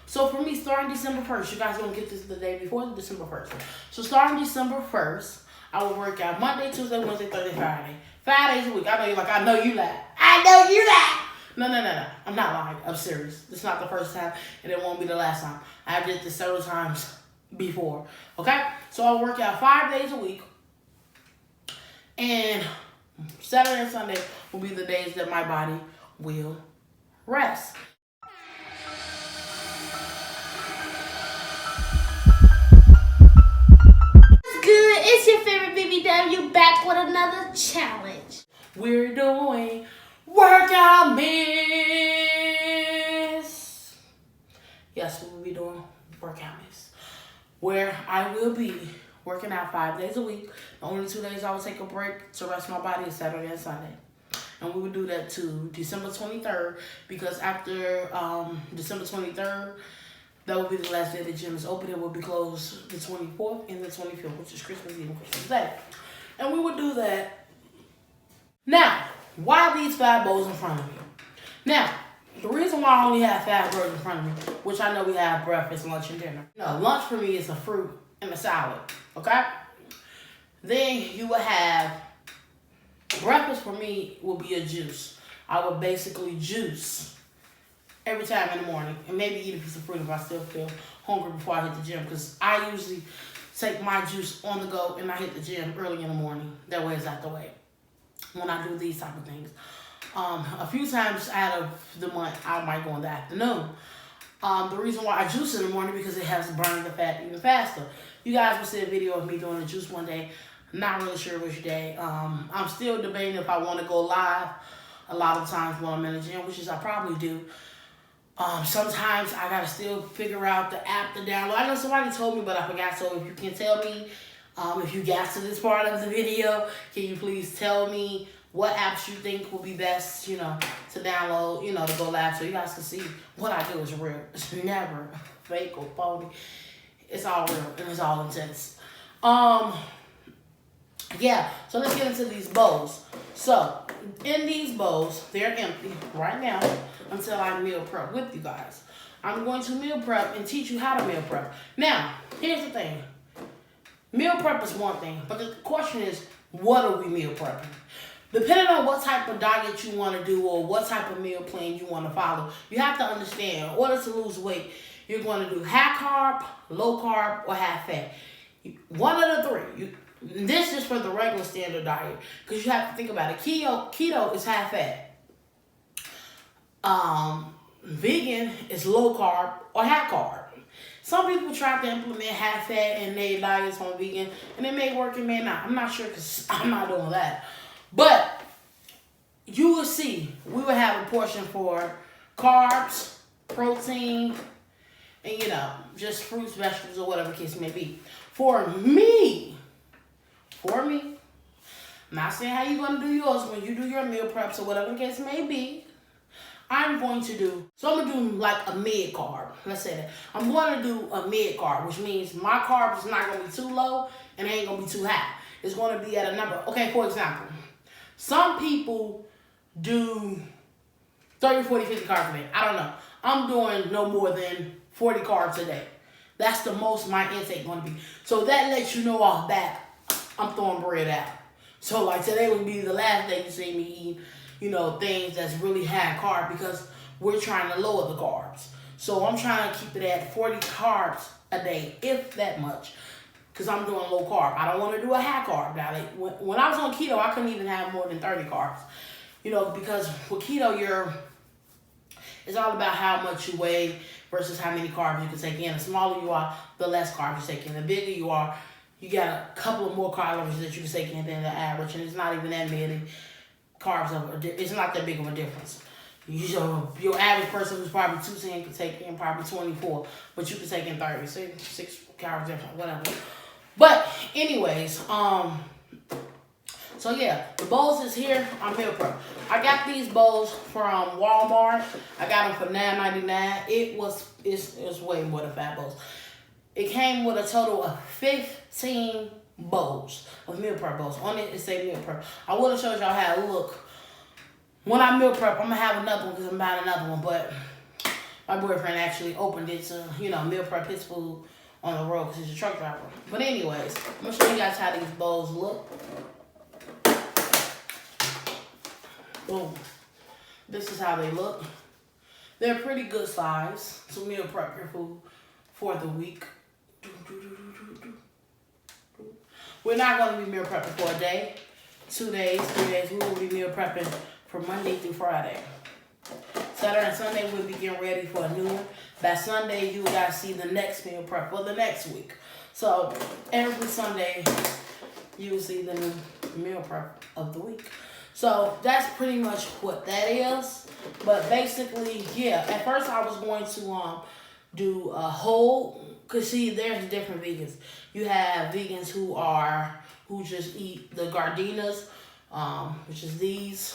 So for me, starting December 1st, you guys gonna get this the day before December 1st. So starting December 1st, I will work out Monday, Tuesday, Wednesday, Thursday, Friday. 5 days a week. I know you're like, I know you lie. I know you lie. No. I'm not lying. I'm serious. This is not the first time, and it won't be the last time. I've did this several times before. Okay? So I'll work out 5 days a week. And Saturday and Sunday will be the days that my body will rest. Good, it's your favorite BBW back with another challenge. We're doing workout miss. Yes, we will be doing workout miss, where I will be working out 5 days a week. The only 2 days I will take a break to rest my body is Saturday and Sunday. And we will do that to December 23rd, because after December 23rd, that will be the last day the gym is open. It will be closed the 24th and the 25th, which is Christmas Eve and Christmas Day. And we will do that. Now, why these 5 bowls in front of me? Now, the reason why I only have 5 bowls in front of me, which I know we have breakfast, lunch, and dinner. No, lunch for me is a fruit and a salad, okay? Then you will have, breakfast for me will be a juice. I will basically juice every time in the morning, and maybe eat a piece of fruit if I still feel hungry before I hit the gym, because I usually take my juice on the go and I hit the gym early in the morning. That way it's out the way when I do these type of things. A few times out of the month, I might go in the afternoon. The reason why I juice in the morning, because it helps burn the fat even faster. You guys will see a video of me doing the juice one day. Not really sure which day. I'm still debating if I want to go live a lot of times when I'm in the gym, which is I probably do. Sometimes I gotta still figure out the app to download. I know somebody told me, but I forgot. So if you can tell me, if you got to this part of the video, can you please tell me what apps you think will be best, to download, to go live, so you guys can see what I do is real. It's never fake or phony. It's all real and it's all intense. Yeah, so let's get into these bowls. So, in these bowls, they're empty right now until I meal prep with you guys. I'm going to meal prep and teach you how to meal prep. Now, here's the thing. Meal prep is one thing, but the question is, what are we meal prepping? Depending on what type of diet you want to do or what type of meal plan you want to follow, you have to understand, in order to lose weight, you're going to do high carb, low carb, or high fat. One of the three. This is for the regular standard diet, because you have to think about it. Keto is high fat. Vegan is low carb or high carb. Some people try to implement high fat in their diets on vegan, and it may work, it may not. I'm not sure, because I'm not doing that. But you will see, we will have a portion for carbs, protein, and just fruits, vegetables, or whatever the case may be. For me, I'm not saying how you're going to do yours when you do your meal preps or whatever the case may be. I'm going to do like a mid-carb. Let's say that. I'm going to do a mid-carb, which means my carbs is not going to be too low and they ain't going to be too high. It's going to be at a number. Okay, for example, some people do 30, 40, 50 carbs a day. I don't know. I'm doing no more than 40 carbs a day. That's the most my intake going to be. So that lets you know off bat, I'm throwing bread out. So like today would be the last day you see me eat, things that's really high carb, because we're trying to lower the carbs. So I'm trying to keep it at 40 carbs a day, if that much, because I'm doing low carb. I don't want to do a high carb now. Like when I was on keto, I couldn't even have more than 30 carbs, because with keto it's all about how much you weigh versus how many carbs you can take in. The smaller you are, the less carbs you take in. The bigger you are, you got a couple of more calories that you can take in than the average, and it's not even that many carbs. It's not that big of a difference. Your average person who's probably 210 can take in probably 24, but you can take in 30, say 6 calories different, whatever. But anyways, so yeah, the bowls is here on meal prep. I got these bowls from Walmart. I got them for $9.99. It's way more than 5 bowls. It came with a total of 15 bowls of meal prep bowls. On it say meal prep. I would have showed y'all how it look. When I meal prep, I'm gonna have another one because I'm buying another one. But My boyfriend actually opened it to, meal prep his food on the road because he's a truck driver. But anyways, I'm going to show you guys how these bowls look. Boom. This is how they look. They're pretty good size to meal prep your food for the week. We're not going to be meal prepping for a day, 2 days, 3 days. We will be meal prepping from Monday through Friday. Saturday and Sunday, we'll be getting ready for a new one. By Sunday, you guys see the next meal prep for the next week. So every Sunday, you will see the new meal prep of the week. So that's pretty much what that is. But basically, yeah, at first I was going to do a whole, because see, there's different vegans. You have vegans who just eat the gardinas, which is these,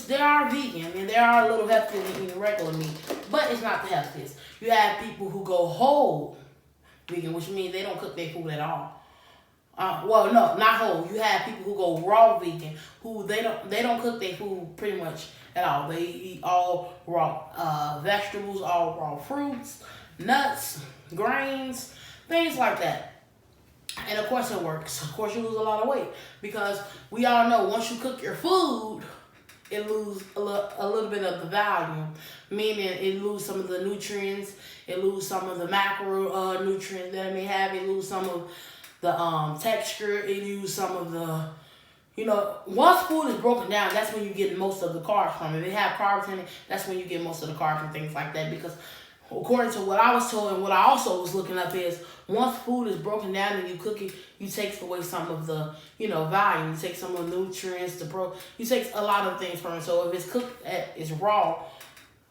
they are vegan and they are a little healthier than eating regular meat, but it's not the healthiest. You have people who go whole vegan, which means they don't cook their food at all. Well, no, not whole. You have people who go raw vegan, who they don't cook their food pretty much at all. They eat all raw vegetables, all raw fruits, nuts, grains, things like that. And of course it works. Of course you lose a lot of weight because we all know once you cook your food, it loses a little bit of the value, meaning it loses some of the nutrients, it loses some of the macro nutrients that it may have, it loses some of the texture, it loses some of the, once food is broken down, that's when you get most of the carbs from it. If it have carbs in it, that's when you get most of the carbs and things like that, because according to what I was told and what I also was looking up is, once food is broken down and you cook it, you take away some of the, value. You take some of the nutrients, you take a lot of things from it. So if it's cooked it's raw,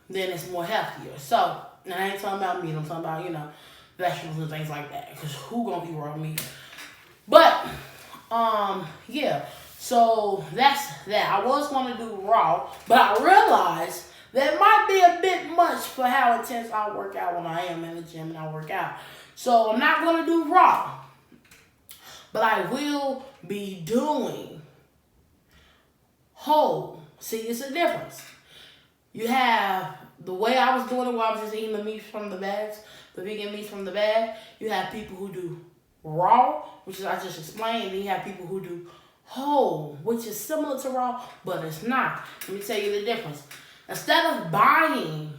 then it's more healthier. So, and I ain't talking about meat, I'm talking about, vegetables and things like that. Because who gonna eat raw meat? But, yeah. So that's that. I was gonna do raw, but I realized that might be a bit much for how intense I work out when I am in the gym and I work out. So I'm not going to do raw. But I will be doing whole. See, it's a difference. You have the way I was doing it where I was just eating the meat from the bags, the vegan meat from the bag. You have people who do raw, which is I just explained. And you have people who do whole, which is similar to raw, but it's not. Let me tell you the difference. Instead of buying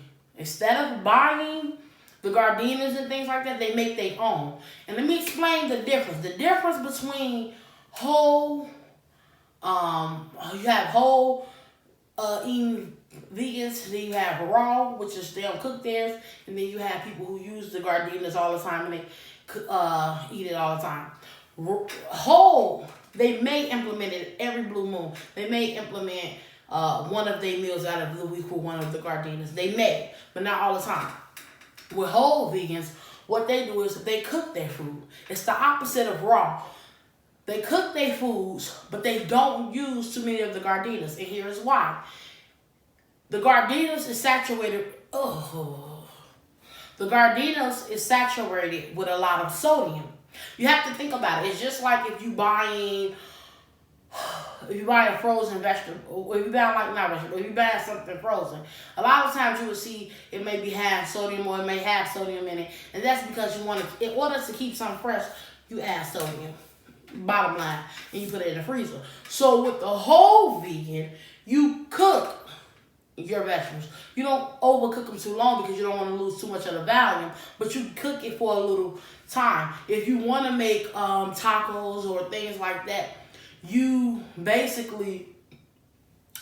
the gardinas and things like that, they make their own. And let me explain the difference. The difference between whole, you have whole eating vegans, then you have raw, which is they don't cook theirs, and then you have people who use the gardinas all the time and they eat it all the time. Whole, they may implement it every blue moon. They may implement one of their meals out of the week with one of the gardinas. They may, but not all the time. With whole vegans, what they do is they cook their food. It's the opposite of raw. They cook their foods, but they don't use too many of the gardinas. And here's why. The gardinas is saturated. The gardinas is saturated with a lot of sodium. You have to think about it. It's just like if you buying frozen vegetable, if you buy something frozen, a lot of times you will see it may be half sodium or it may have sodium in it, and that's because you want to, in order to keep something fresh, you add sodium, bottom line, and you put it in the freezer. So with the whole vegan, you cook your vegetables. You don't overcook them too long because you don't want to lose too much of the value, but you cook it for a little time. If you want to make tacos or things like that, you basically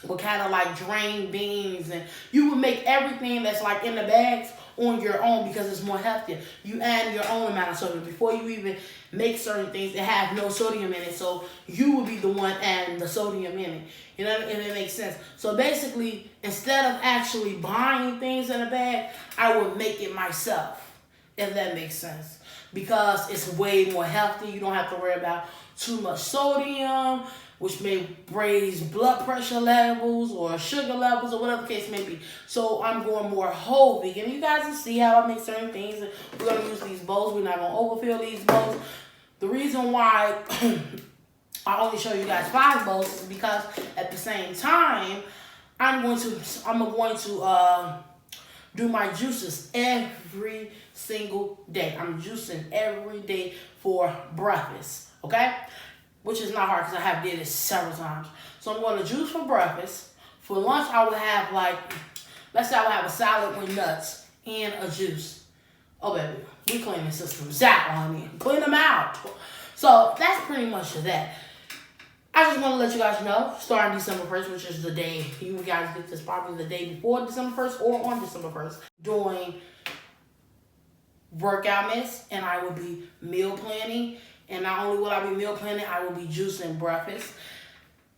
will kind of like drain beans, and you will make everything that's like in the bags on your own because it's more healthier. You add your own amount of sodium before you even make certain things that have no sodium in it. So you will be the one adding the sodium in it. You know, if it makes sense. So basically, instead of actually buying things in a bag, I would make it myself, if that makes sense. Because it's way more healthy. You don't have to worry about too much sodium, which may raise blood pressure levels or sugar levels or whatever the case may be. So I'm going more whole vegan. You guys will see how I make certain things. We're going to use these bowls. We're not going to overfill these bowls. The reason why I only show you guys 5 bowls is because at the same time, I'm going to do my juices every single day. I'm juicing every day for breakfast, okay? Which is not hard because I have did it several times. So I'm going to juice for breakfast. For lunch, I will have let's say I will have a salad with nuts and a juice. Oh, baby, we clean the system. Zap on me. Clean them out. So that's pretty much that. I just want to let you guys know, starting December 1st, which is the day, you guys get this probably the day before December 1st or on December 1st, doing workout mix, and I will be meal planning. And not only will I be meal planning, I will be juicing breakfast.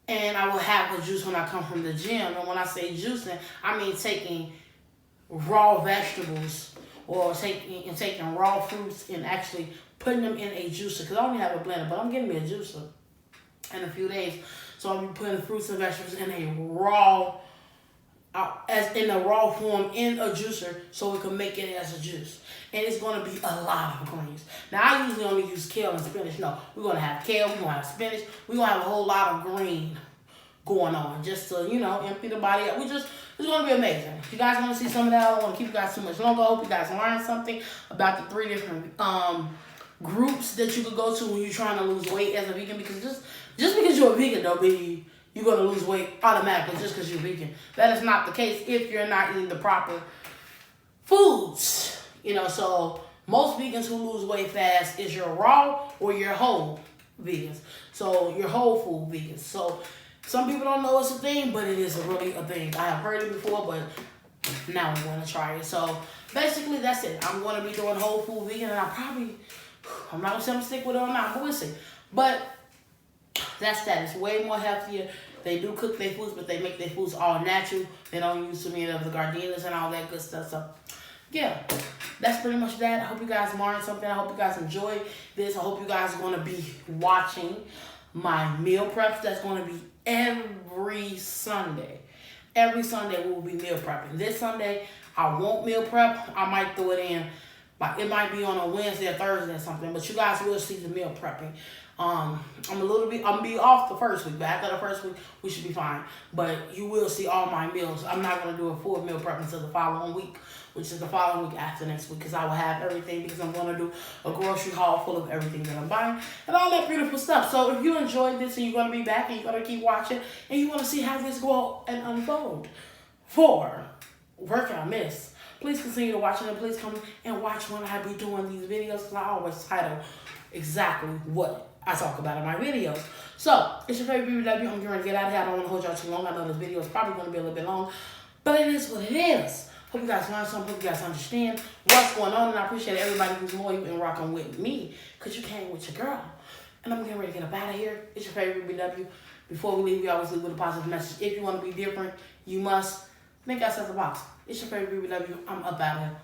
And I will have a juice when I come from the gym. And when I say juicing, I mean taking raw vegetables or taking raw fruits and actually putting them in a juicer. Because I only have a blender, but I'm getting me a juicer in a few days. So I'll be putting fruits and vegetables in a raw form in a juicer so we can make it as a juice. And it's going to be a lot of greens. Now, I usually only use kale and spinach. No, we're going to have kale, we're going to have spinach, we're going to have a whole lot of green going on just to, empty the body out. It's going to be amazing. If you guys want to see some of that, I don't want to keep you guys too much longer. I hope you guys learned something about the 3 different groups that you could go to when you're trying to lose weight as a vegan. Because just because you're a vegan don't mean you're going to lose weight automatically just because you're vegan. That is not the case if you're not eating the proper foods. So most vegans who lose weight fast is your raw or your whole vegans. So your whole food vegans. So some people don't know it's a thing, but it is really a thing. I have heard it before, but now I'm going to try it. So basically that's it. I'm going to be doing whole food vegan, and I'm not going to say I'm stick with it or not, but we'll see. But that's that. It's way more healthier. They do cook their foods, but they make their foods all natural. They don't use too many of the gardenas and all that good stuff. So yeah, that's pretty much that. I hope you guys learned something. I hope you guys enjoyed this. I hope you guys are going to be watching my meal preps. That's going to be every Sunday. Every Sunday we will be meal prepping. This Sunday I won't meal prep. I might throw it in, but it might be on a Wednesday or Thursday or something. But you guys will see the meal prepping. I'm gonna be off the first week, but after the first week we should be fine. But you will see all my meals. I'm not gonna do a full meal prep until the following week, which is the following week after next week, because I will have everything, because I'm gonna do a grocery haul full of everything that I'm buying and all that beautiful stuff. So if you enjoyed this and you're gonna be back and you're gonna keep watching and you want to see how this go and unfold for Workout Miss, please continue to watch it, and please come and watch when I be doing these videos, because I always title exactly what I talk about in my videos. So, it's your favorite BBW. I'm getting ready to get out of here. I don't want to hold y'all too long. I know this video is probably going to be a little bit long, but it is what it is. Hope you guys learned something. Hope you guys understand what's going on, and I appreciate everybody who's loyal and rocking with me, because you came with your girl. And I'm getting ready to get up out of here. It's your favorite BBW. Before we leave, we always leave with a positive message. If you want to be different, you must think outside the box. It's your favorite BBW. I'm up out of here.